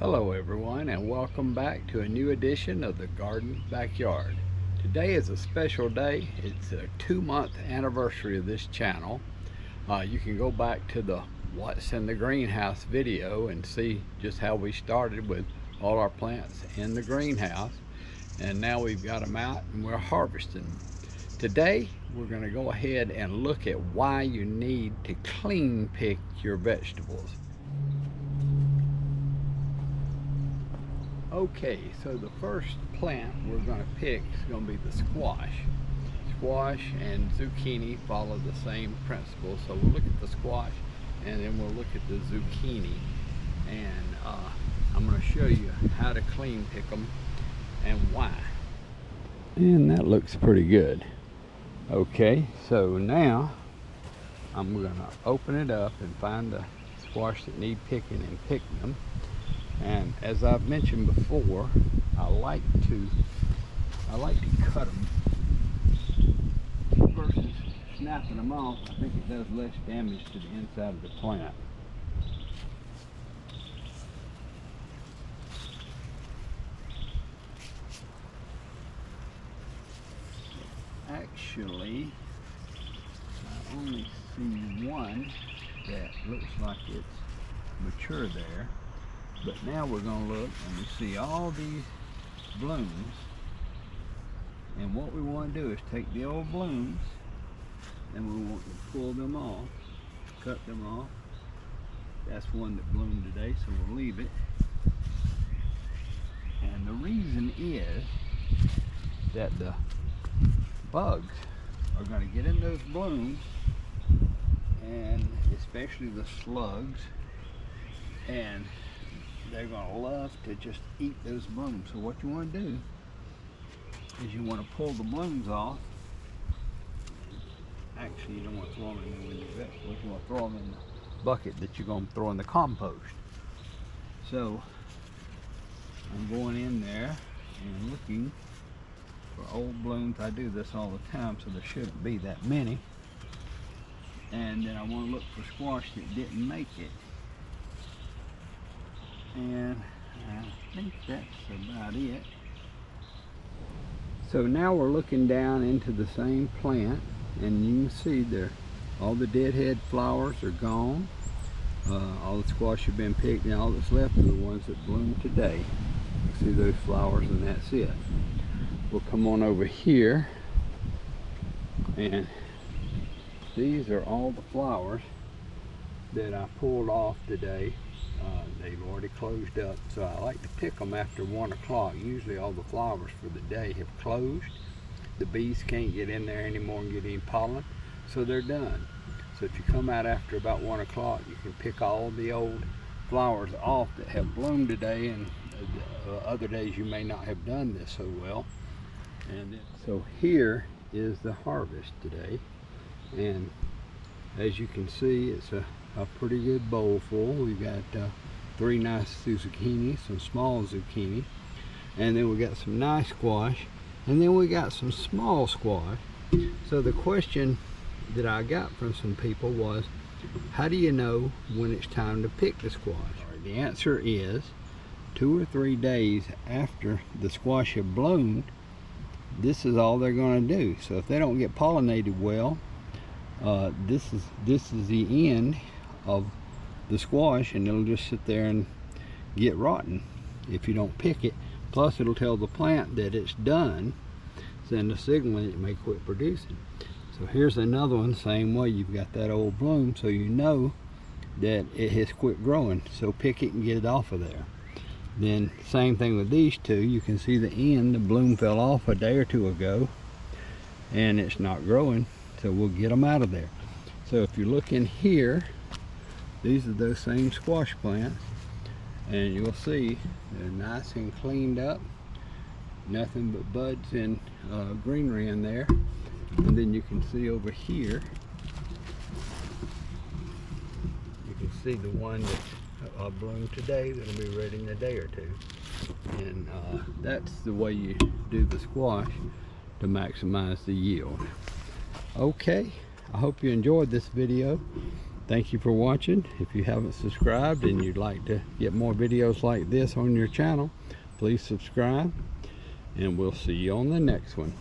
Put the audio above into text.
Hello everyone, and welcome back to a new edition of the Garden Backyard. Today is a special day. It's a 2-month anniversary of this channel. You can go back to the What's in the Greenhouse video and see just how we started with all our plants in the greenhouse, and now we've got them out and we're harvesting them. Today we're going to go ahead and look at why you need to clean pick your vegetables. Okay, so the first plant we're going to pick is going to be the squash. Squash and zucchini follow the same principle. So we'll look at the squash and then we'll look at the zucchini. And I'm going to show you how to clean pick them and why. And that looks pretty good. Okay, so now I'm going to open it up and find the squash that need picking and pick them. And as I've mentioned before, I like to cut them versus snapping them off. I think it does less damage to the inside of the plant. Actually, I only see one that looks like it's mature there. But now we're going to look and we see all these blooms, and what we want to do is take the old blooms and we want to pull them off, cut them off. That's one that bloomed today, so we'll leave it. And the reason is that the bugs are going to get in those blooms, and especially the slugs, and they're going to love to just eat those blooms. So what you want to do is you want to pull the blooms off. Actually, you don't want to throw them in your vegetables. You want to throw them in the bucket that you're going to throw in the compost. So I'm going in there and looking for old blooms. I do this all the time, so there shouldn't be that many. And then I want to look for squash that didn't make it. And I think that's about it. So now we're looking down into the same plant, and you can see there all the deadhead flowers are gone. All the squash have been picked, and all that's left are the ones that bloomed today. You see those flowers, and that's it. We'll come on over here, and these are all the flowers that I pulled off today. They've already closed up, so I like to pick them after 1 o'clock. Usually all the flowers for the day have closed. The bees can't get in there anymore and get any pollen, so they're done. So if you come out after about 1 o'clock, you can pick all the old flowers off that have bloomed today, and other days you may not have done this so well. And so here is the harvest today, and as you can see, it's a pretty good bowl full. We've got 3 nice zucchini, some small zucchini, and then we got some nice squash, and then we got some small squash. So the question that I got from some people was, how do you know when it's time to pick the squash? The answer is 2 or 3 days after the squash have bloomed. This is all they're going to do. So if they don't get pollinated well, this is the end of the squash, and it'll just sit there and get rotten if you don't pick it. Plus it'll tell the plant that it's done, send a signal, and it may quit producing. So here's another one, same way. You've got that old bloom, so you know that it has quit growing, so pick it and get it off of there. Then same thing with these two. You can see the end, the bloom fell off a day or 2 ago, and it's not growing, so we'll get them out of there. So if you look in here, these are those same squash plants, and you'll see they're nice and cleaned up, nothing but buds and greenery in there. And then you can see over here, you can see the one that bloomed today that'll be ready in a day or 2. And that's the way you do the squash to maximize the yield. Okay, I hope you enjoyed this video. Thank you for watching. If you haven't subscribed and you'd like to get more videos like this on your channel, please subscribe, and we'll see you on the next one.